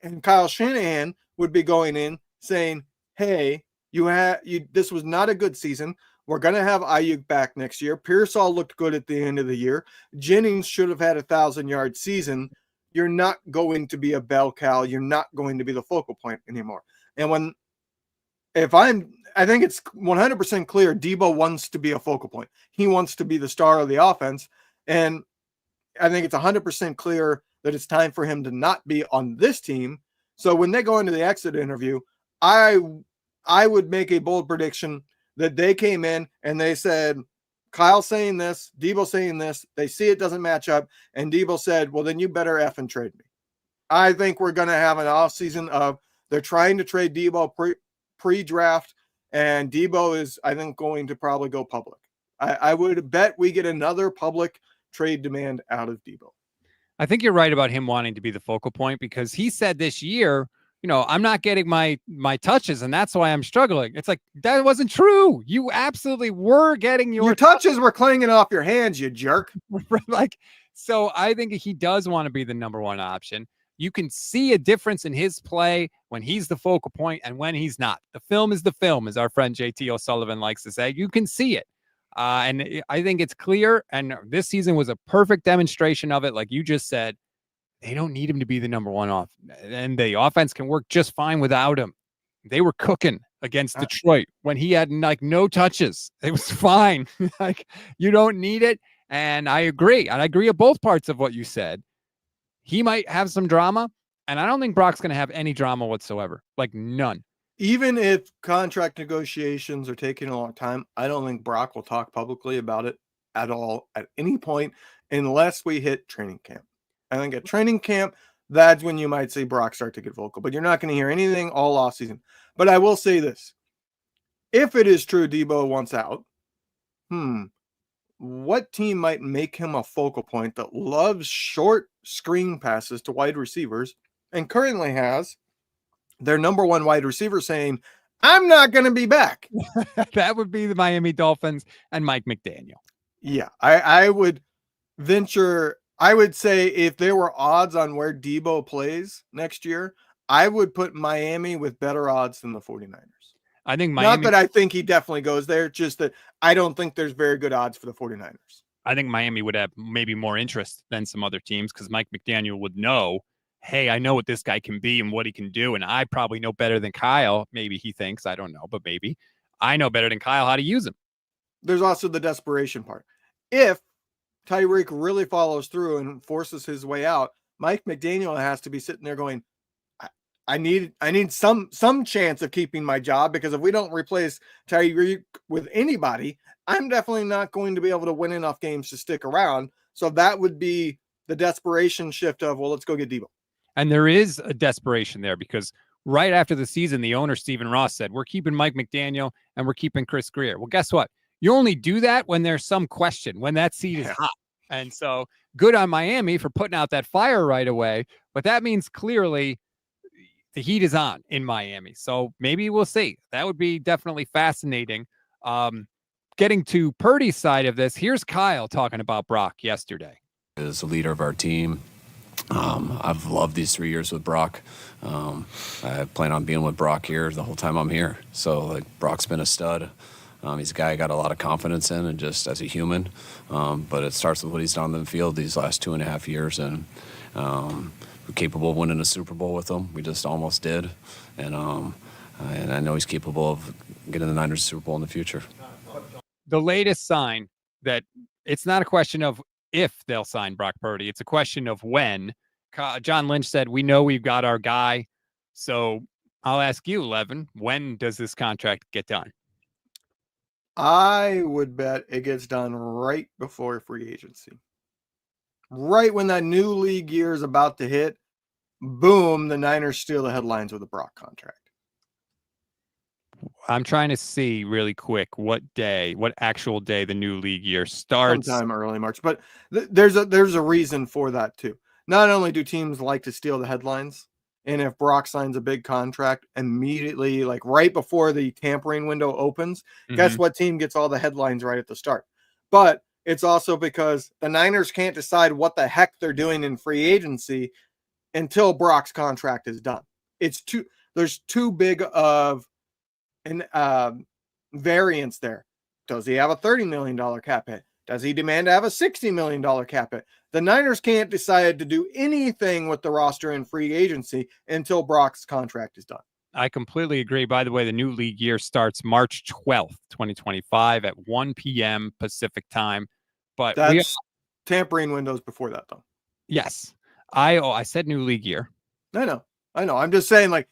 And Kyle Shanahan would be going in saying, hey, this was not a good season. We're going to have Ayuk back next year. Pearsall looked good at the end of the year. Jennings should have had a 1,000-yard season. You're not going to be a bell cow. You're not going to be the focal point anymore. And I think it's 100% clear Deebo wants to be a focal point. He wants to be the star of the offense. And I think it's 100% clear that it's time for him to not be on this team. So when they go into the exit interview, I would make a bold prediction that they came in and they said, Kyle saying this, Deebo saying this, they see it doesn't match up, and Deebo said, well, then you better effing trade me. I think we're going to have an offseason of they're trying to trade Deebo pre-draft, and Deebo is, I think, going to probably go public. I would bet we get another public trade demand out of Deebo. I think you're right about him wanting to be the focal point, because he said this year, I'm not getting my touches, and that's why I'm struggling. It's like, that wasn't true. You absolutely were getting your touches were clanging off your hands, you jerk. So I think he does want to be the number one option. You can see a difference in his play when he's the focal point and when he's not. The film is the film, as our friend JT O'Sullivan likes to say. You can see it. And I think it's clear. And this season was a perfect demonstration of it. Like you just said, they don't need him to be the number one off. And the offense can work just fine without him. They were cooking against Detroit when he had no touches. It was fine. You don't need it. And I agree. And I agree with both parts of what you said. He might have some drama, and I don't think Brock's going to have any drama whatsoever. None. Even if contract negotiations are taking a long time, I don't think Brock will talk publicly about it at all at any point unless we hit training camp. I think at training camp, that's when you might see Brock start to get vocal, but you're not going to hear anything all offseason. But I will say this. If it is true Deebo wants out, what team might make him a focal point that loves short screen passes to wide receivers and currently has their number one wide receiver saying, I'm not going to be back? That would be the Miami Dolphins and Mike McDaniel. Yeah, I would say if there were odds on where Deebo plays next year, I would put Miami with better odds than the 49ers. I think Miami. Not that I think he definitely goes there, just that I don't think there's very good odds for the 49ers. I think Miami would have maybe more interest than some other teams because Mike McDaniel would know, hey, I know what this guy can be and what he can do, and I probably know better than Kyle. Maybe he thinks, I don't know, but maybe I know better than Kyle how to use him. There's also the desperation part. If Tyreek really follows through and forces his way out, Mike McDaniel has to be sitting there going, I need some chance of keeping my job, because if we don't replace Tyreek with anybody, I'm definitely not going to be able to win enough games to stick around. So that would be the desperation shift of, well, let's go get Deebo. And there is a desperation there, because right after the season, the owner, Stephen Ross, said, we're keeping Mike McDaniel and we're keeping Chris Greer. Well, guess what? You only do that when there's some question, when that seat is hot. And so good on Miami for putting out that fire right away. But that means clearly the heat is on in Miami. So maybe we'll see. That would be definitely fascinating. Getting to Purdy's side of this, here's Kyle talking about Brock yesterday. As a leader of our team, I've loved these 3 years with Brock. I plan on being with Brock here the whole time I'm here. So, like, Brock's been a stud. He's a guy I got a lot of confidence in, and just as a human. But it starts with what he's done on the field these last 2.5 years, and we're capable of winning a Super Bowl with him. We just almost did, and I know he's capable of getting the Niners Super Bowl in the future. The latest sign that it's not a question of if they'll sign Brock Purdy, it's a question of when. John Lynch said, we know we've got our guy. So I'll ask you, Levin, when does this contract get done? I would bet it gets done right before free agency. Right when that new league year is about to hit, boom, the Niners steal the headlines with a Brock contract. I'm trying to see really quick what actual day the new league year starts. Sometime early March. But there's a reason for that too. Not only do teams like to steal the headlines, and if Brock signs a big contract immediately, like right before the tampering window opens, guess what team gets all the headlines right at the start? But it's also because the Niners can't decide what the heck they're doing in free agency until Brock's contract is done. There's too big of an variance there. Does he have a $30 million cap hit? Does he demand to have a $60 million cap hit? The Niners can't decide to do anything with the roster in free agency until Brock's contract is done. I completely agree. By the way, the new league year starts March 12th, 2025 at 1 p.m. Pacific time. But that's tampering windows before that, though. Yes. I said new league year. I know. I'm just saying, like,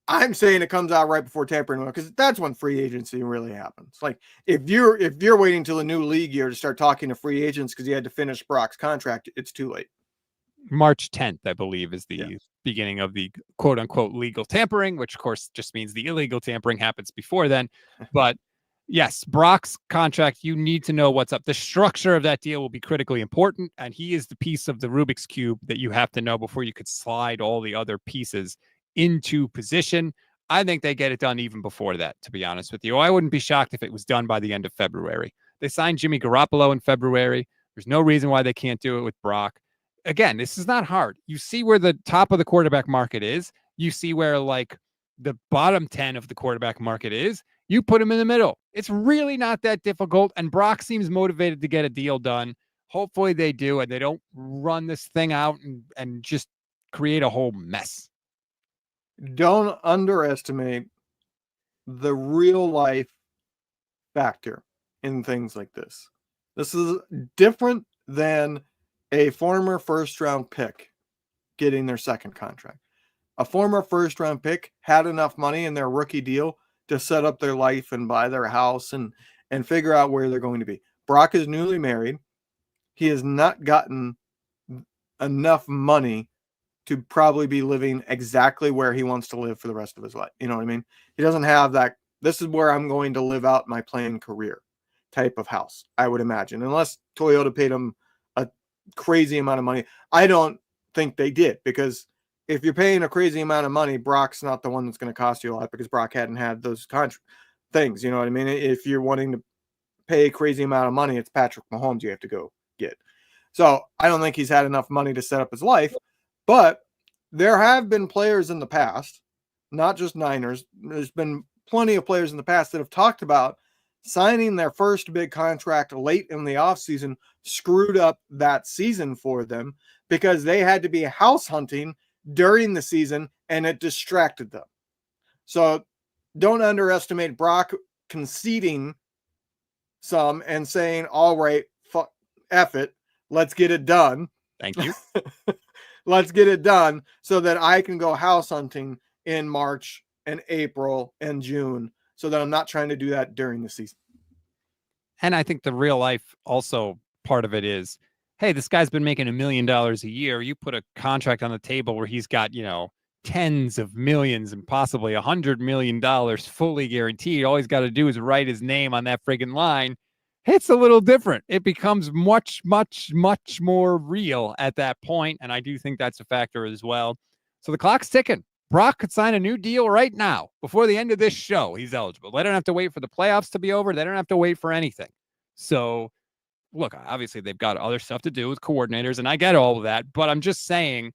I'm saying it comes out right before tampering window, because that's when free agency really happens. Like, if you're waiting till the new league year to start talking to free agents because you had to finish Brock's contract, it's too late. March 10th, I believe, is the beginning of the quote unquote legal tampering, which of course just means the illegal tampering happens before then. But yes, Brock's contract, you need to know what's up. The structure of that deal will be critically important, and he is the piece of the Rubik's Cube that you have to know before you could slide all the other pieces into position. I think they get it done even before that, to be honest with you. I wouldn't be shocked if it was done by the end of February. They signed Jimmy Garoppolo in February. There's no reason why they can't do it with Brock. Again, this is not hard. You see where the top of the quarterback market is. You see where, like, the bottom 10 of the quarterback market is. You put him in the middle. It's really not that difficult, and Brock seems motivated to get a deal done. Hopefully they do, and they don't run this thing out and just create a whole mess. Don't underestimate the real life factor in things like this. This is different than a former first round pick getting their second contract. A former first round pick had enough money in their rookie deal to set up their life and buy their house and figure out where they're going to be. Brock is newly married. He has not gotten enough money to probably be living exactly where he wants to live for the rest of his life. You know what I mean? He doesn't have that, this is where I'm going to live out my playing career type of house, I would imagine. Unless Toyota paid him a crazy amount of money. I don't think they did, because if you're paying a crazy amount of money, Brock's not the one that's going to cost you a lot, because Brock hadn't had those things. You know what I mean? If you're wanting to pay a crazy amount of money, it's Patrick Mahomes you have to go get. So I don't think he's had enough money to set up his life. But there have been players in the past, not just Niners. There's been plenty of players in the past that have talked about signing their first big contract late in the offseason screwed up that season for them, because they had to be house hunting during the season, and it distracted them. So don't underestimate Brock conceding some and saying, all right, F it, let's get it done. Thank you. Let's get it done so that I can go house hunting in March and April and June, so that I'm not trying to do that during the season. And I think the real life also part of it is, hey, this guy's been making $1 million a year. You put a contract on the table where he's got, tens of millions and possibly $100 million fully guaranteed. All he's got to do is write his name on that friggin' line. It's a little different. It becomes much, much, much more real at that point. And I do think that's a factor as well. So the clock's ticking. Brock could sign a new deal right now before the end of this show. He's eligible. They don't have to wait for the playoffs to be over. They don't have to wait for anything. So look, obviously they've got other stuff to do with coordinators, and I get all of that, but I'm just saying,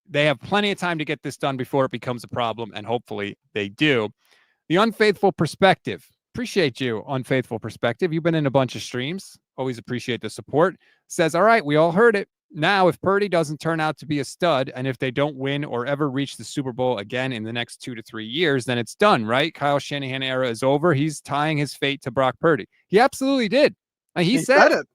they have plenty of time to get this done before it becomes a problem, and hopefully they do. The Unfaithful Perspective. Appreciate you, Unfaithful Perspective. You've been in a bunch of streams. Always appreciate the support. Says, all right, we all heard it. Now, if Purdy doesn't turn out to be a stud, and if they don't win or ever reach the Super Bowl again in the next 2 to 3 years, then it's done, right? Kyle Shanahan era is over. He's tying his fate to Brock Purdy. He absolutely did. He said it.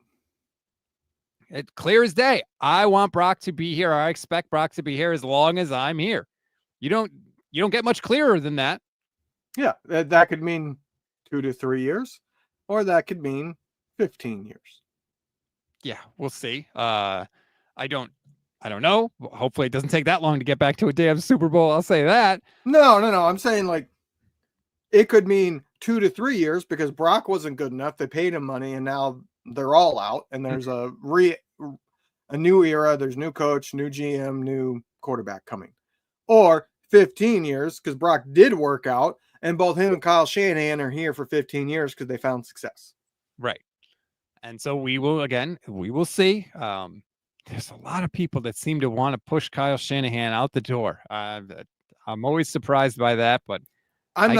It's clear as day. I want Brock to be here. I expect Brock to be here as long as I'm here. You don't get much clearer than that. Yeah, that could mean 2 to 3 years, or that could mean 15 years. Yeah, we'll see. I don't know. Hopefully it doesn't take that long to get back to a damn Super Bowl. I'll say that. No. I'm saying, like, it could mean 2 to 3 years because Brock wasn't good enough. They paid him money, and now they're all out. And there's a new era. There's new coach, new GM, new quarterback coming. Or 15 years because Brock did work out, and both him and Kyle Shanahan are here for 15 years because they found success. Right. And so we will see. There's a lot of people that seem to want to push Kyle Shanahan out the door. I'm always surprised by that, but I'm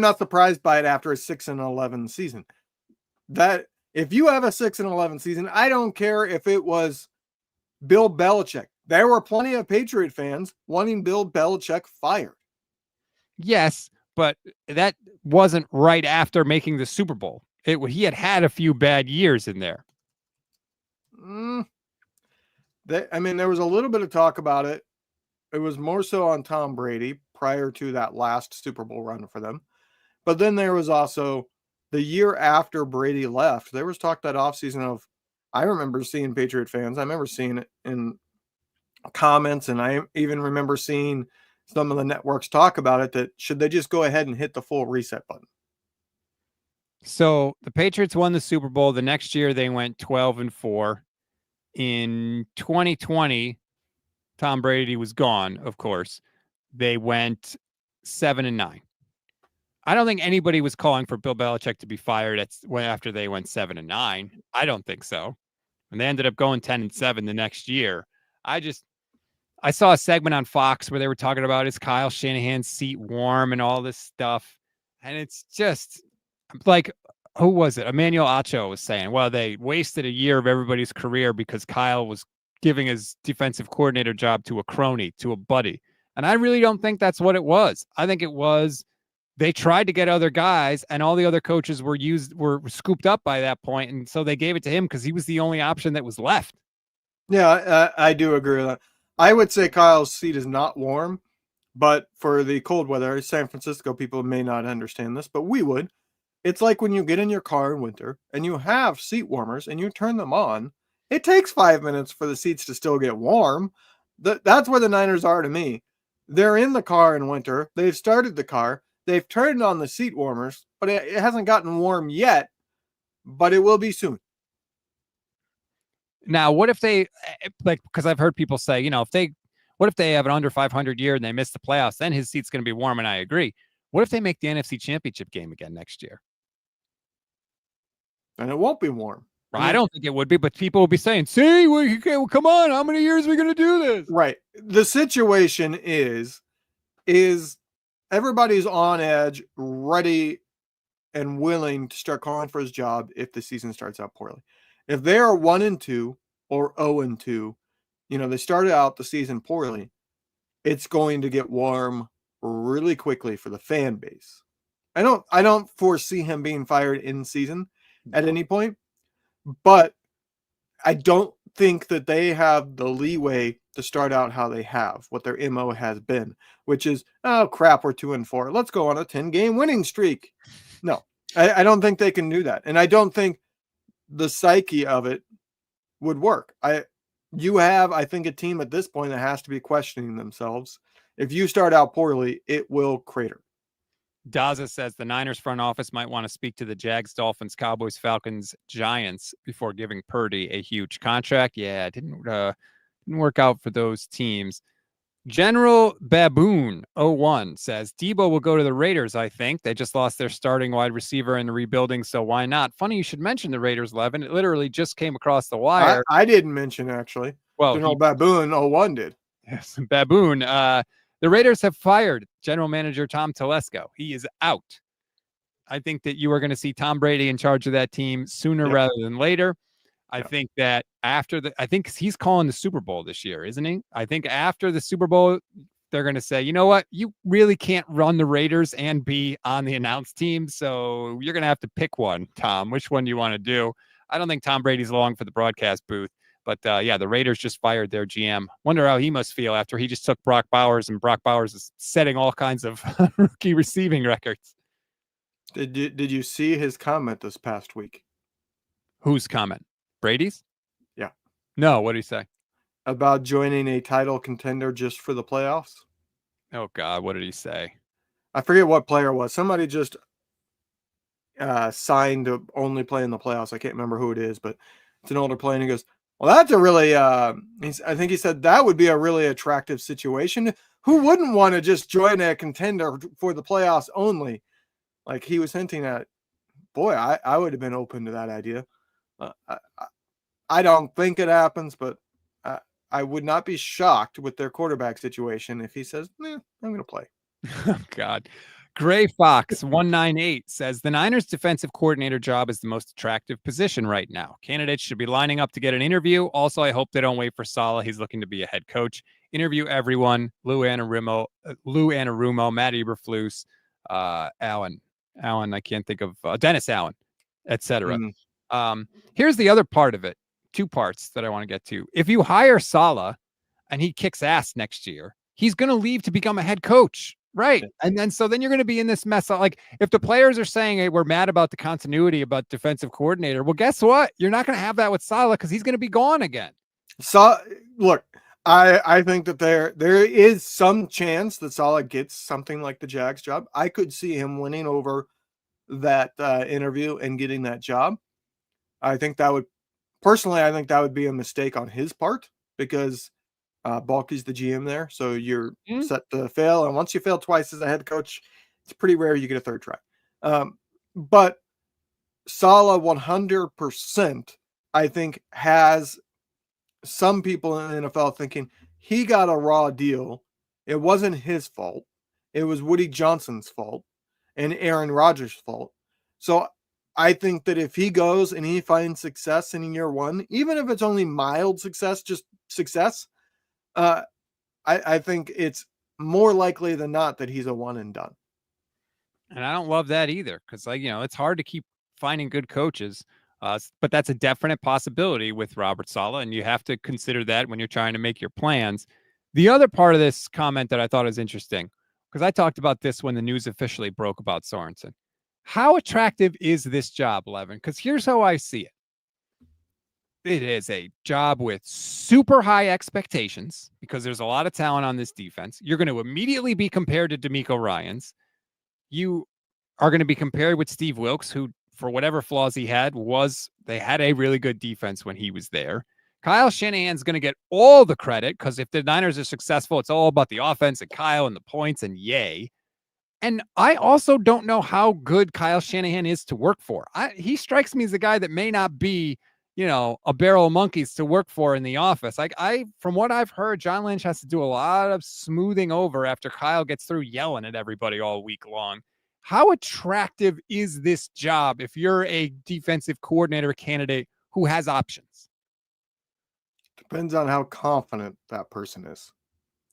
not surprised by it after a 6-11 season. That if you have a 6-11 season, I don't care if it was Bill Belichick. There were plenty of Patriot fans wanting Bill Belichick fired. Yes, but that wasn't right after making the Super Bowl. He had a few bad years in there. There was a little bit of talk about it. It was more so on Tom Brady prior to that last Super Bowl run for them. But then there was also the year after Brady left, there was talk that offseason of, I remember seeing Patriot fans. I remember seeing it in comments, and I even remember seeing some of the networks talk about it, that should they just go ahead and hit the full reset button? So the Patriots won the Super Bowl. The next year they went 12-4. In 2020, Tom Brady was gone, of course. They went 7-9. I don't think anybody was calling for Bill Belichick to be fired after they went 7-9. I don't think so. And they ended up going 10-7 the next year. I saw a segment on Fox where they were talking about, is Kyle Shanahan's seat warm and all this stuff. And it's just like, who was it? Emmanuel Acho was saying, well, they wasted a year of everybody's career because Kyle was giving his defensive coordinator job to a crony, to a buddy. And I really don't think that's what it was. I think it was they tried to get other guys, and all the other coaches were scooped up by that point. And so they gave it to him because he was the only option that was left. Yeah, I do agree with that. I would say Kyle's seat is not warm, but for the cold weather, San Francisco people may not understand this, but we would. It's like when you get in your car in winter and you have seat warmers and you turn them on, it takes 5 minutes for the seats to still get warm. That's where the Niners are to me. They're in the car in winter. They've started the car. They've turned on the seat warmers, but it hasn't gotten warm yet, but it will be soon. Now, what if they, because I've heard people say, what if they have an under 500 year and they miss the playoffs? Then his seat's going to be warm, and I agree. What if they make the NFC Championship game again next year? And it won't be warm. I don't think it would be, but people will be saying, see, come on, how many years are we going to do this? Right. The situation is everybody's on edge, ready and willing to start calling for his job if the season starts out poorly. If they are 1-2 or 0-2, They started out the season poorly. It's going to get warm really quickly for the fan base. I don't foresee him being fired in season at any point, but I don't think that they have the leeway to start out how they have, what their MO has been, which is, oh crap, we're 2-4. Let's go on a 10-game winning streak. No, I don't think they can do that. And I don't think the psyche of it would work. You have, I think, a team at this point that has to be questioning themselves. If you start out poorly, it will crater. Daza says the Niners front office might want to speak to the Jags, Dolphins, Cowboys, Falcons, Giants before giving Purdy a huge contract. Yeah, it didn't work out for those teams. General Baboon 01 says Deebo will go to the Raiders. I think they just lost their starting wide receiver in the rebuilding, so why not? Funny you should mention the Raiders, Levin. It literally just came across the wire. I didn't mention, actually. Well, General Baboon 01 did. Yes, Baboon. The Raiders have fired general manager Tom Telesco. He is out. I think that you are going to see Tom Brady in charge of that team sooner rather than later. I think that I think he's calling the Super Bowl this year, isn't he? I think after the Super Bowl, they're going to say, you know what? You really can't run the Raiders and be on the announced team. So you're going to have to pick one, Tom. Which one do you want to do? I don't think Tom Brady's long for the broadcast booth. But the Raiders just fired their GM. Wonder how he must feel after he just took Brock Bowers, and Brock Bowers is setting all kinds of rookie receiving records. Did you see his comment this past week? Whose comment? Brady's? Yeah. No, what did he say? About joining a title contender just for the playoffs. Oh, God, what did he say? I forget what player it was. Somebody just signed to only play in the playoffs. I can't remember who it is, but it's an older player, and he goes, well, that's a really, I think he said that would be a really attractive situation. Who wouldn't want to just join a contender for the playoffs only? Like he was hinting at, boy, I would have been open to that idea. I don't think it happens, but I would not be shocked with their quarterback situation if he says, I'm going to play. Oh, God. Gray Fox 198 says the Niners defensive coordinator job is the most attractive position right now. Candidates should be lining up to get an interview. Also, I hope they don't wait for Saleh. He's looking to be a head coach. Interview everyone. Lou Anarumo, Matt Eberflus, Allen, I can't think of Dennis Allen, etc. Here's the other part of it. Two parts that I want to get to. If you hire Saleh and he kicks ass next year, he's going to leave to become a head coach. Right. And then you're going to be in this mess. Like if the players are saying, hey, we're mad about the continuity about defensive coordinator. Well, guess what? You're not going to have that with Saleh because he's going to be gone again. So look, I think that there is some chance that Saleh gets something like the Jags job. I could see him winning over that interview and getting that job. I think that would be a mistake on his part because Balky's the GM there, so you're set to fail. And once you fail twice as a head coach, it's pretty rare you get a third try. But Saleh 100%, I think, has some people in the NFL thinking he got a raw deal. It wasn't his fault. It was Woody Johnson's fault and Aaron Rodgers' fault. So I think that if he goes and he finds success in year one, even if it's only mild success, just success, I think it's more likely than not that he's a one and done. And I don't love that either because, it's hard to keep finding good coaches. But that's a definite possibility with Robert Saleh, and you have to consider that when you're trying to make your plans. The other part of this comment that I thought is interesting, because I talked about this when the news officially broke about Sorensen. How attractive is this job, Levin? Because here's how I see it. It is a job with super high expectations because there's a lot of talent on this defense. You're going to immediately be compared to DeMeco Ryans. You are going to be compared with Steve Wilks, who, for whatever flaws he had, they had a really good defense when he was there. Kyle Shanahan's going to get all the credit because if the Niners are successful, it's all about the offense and Kyle and the points and yay. And I also don't know how good Kyle Shanahan is to work for. He strikes me as a guy that may not be, a barrel of monkeys to work for in the office. From what I've heard, John Lynch has to do a lot of smoothing over after Kyle gets through yelling at everybody all week long. How attractive is this job if you're a defensive coordinator candidate who has options? Depends on how confident that person is.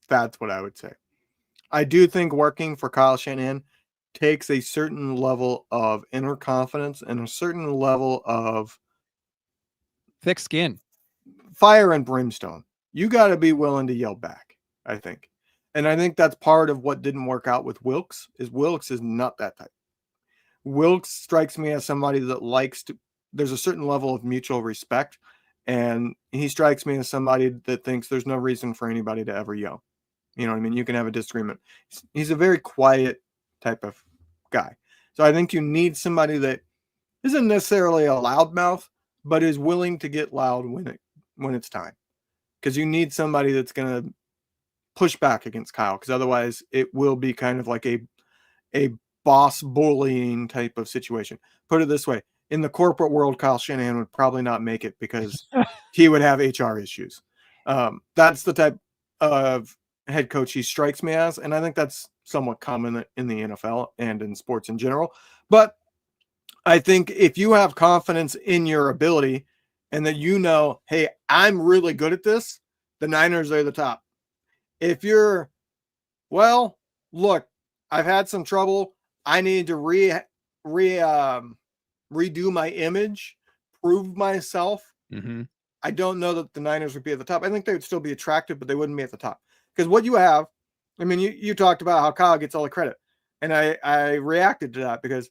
That's what I would say. I do think working for Kyle Shanahan takes a certain level of inner confidence and a certain level of Thick skin. fire and brimstone. You got to be willing to yell back, I think. And I think that's part of what didn't work out with Wilks is not that type. Wilks strikes me as somebody that likes to, there's a certain level of mutual respect. And he strikes me as somebody that thinks there's no reason for anybody to ever yell. You know what I mean? You can have a disagreement. He's a very quiet type of guy. So I think you need somebody that isn't necessarily a loudmouth, but is willing to get loud when it's time. Because you need somebody that's going to push back against Kyle, because otherwise it will be kind of like a boss bullying type of situation. Put it this way. In the corporate world, Kyle Shanahan would probably not make it because he would have HR issues. That's the type of head coach he strikes me as, and I think that's somewhat common in the NFL and in sports in general. But I think if you have confidence in your ability and that you know, hey, I'm really good at this, the Niners are the top. If you're, well, look, I've had some trouble. I need to redo my image, prove myself. Mm-hmm. I don't know that the Niners would be at the top. I think they would still be attractive, but they wouldn't be at the top. Because what you have, I mean, you talked about how Kyle gets all the credit. And I reacted to that because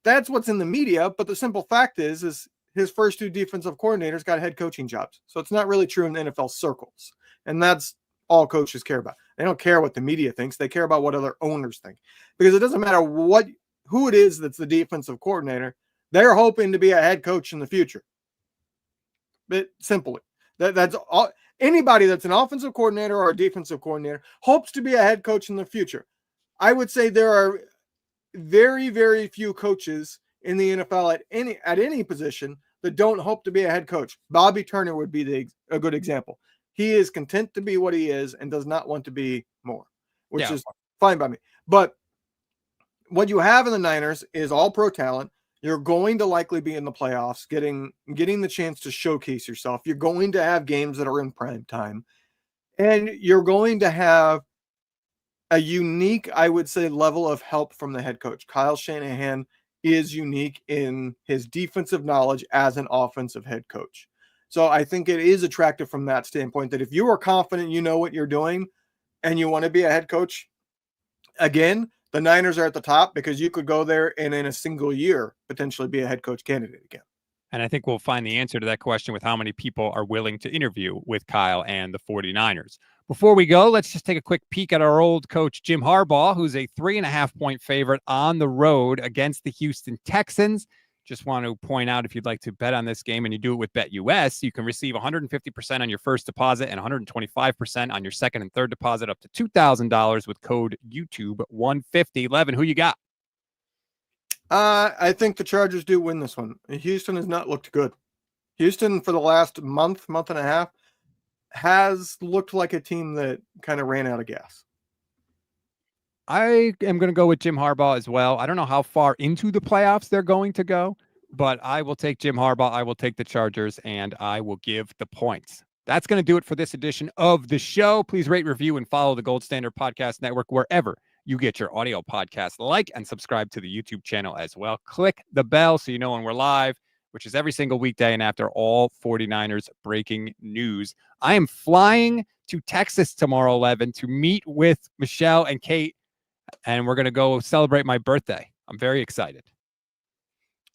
that's what's in the media. But the simple fact is his first two defensive coordinators got head coaching jobs. So it's not really true in the NFL circles. And that's all coaches care about. They don't care what the media thinks. They care about what other owners think. Because it doesn't matter who it is that's the defensive coordinator. They're hoping to be a head coach in the future. But simply, that's all. Anybody that's an offensive coordinator or a defensive coordinator hopes to be a head coach in the future. I would say there are very, very few coaches in the NFL at any position that don't hope to be a head coach. Bobby Turner would be a good example. He is content to be what he is and does not want to be more, which is fine by me. But what you have in the Niners is all pro talent. You're going to likely be in the playoffs, getting the chance to showcase yourself. You're going to have games that are in prime time. And you're going to have a unique, I would say, level of help from the head coach. Kyle Shanahan is unique in his defensive knowledge as an offensive head coach. So I think it is attractive from that standpoint that if you are confident you know what you're doing and you want to be a head coach, again, the Niners are at the top because you could go there and in a single year potentially be a head coach candidate again. And I think we'll find the answer to that question with how many people are willing to interview with Kyle and the 49ers. Before we go, let's just take a quick peek at our old coach, Jim Harbaugh, who's a 3.5-point favorite on the road against the Houston Texans. Just want to point out, if you'd like to bet on this game and you do it with BetUS, you can receive 150% on your first deposit and 125% on your second and third deposit up to $2,000 with code YouTube150. Levin, who you got? I think the Chargers do win this one. Houston has not looked good. Houston, for the last month and a half, has looked like a team that kind of ran out of gas. I am going to go with Jim Harbaugh as well. I don't know how far into the playoffs they're going to go, but I will take Jim Harbaugh. I will take the Chargers, and I will give the points. That's going to do it for this edition of the show. Please rate, review, and follow the Gold Standard Podcast Network wherever you get your audio podcast. Like and subscribe to the YouTube channel as well. Click the bell so you know when we're live, which is every single weekday and after all 49ers breaking news. I am flying to Texas tomorrow, 11, to meet with Michelle and Kate, and we're going to go celebrate my birthday. I'm very excited.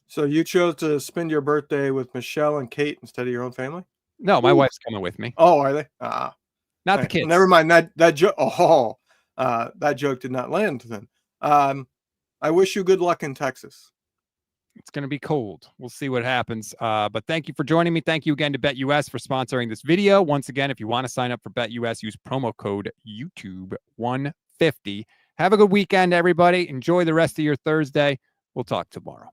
So you chose to spend your birthday with Michelle and Kate instead of your own family? No, my wife's coming with me. Oh, are they? Not the kids. Never mind. That joke. That joke did not land then. I wish you good luck in Texas. It's going to be cold. We'll see what happens. But thank you for joining me. Thank you again to BetUS for sponsoring this video. Once again, if you want to sign up for BetUS, use promo code YouTube150. Have a good weekend, everybody. Enjoy the rest of your Thursday. We'll talk tomorrow.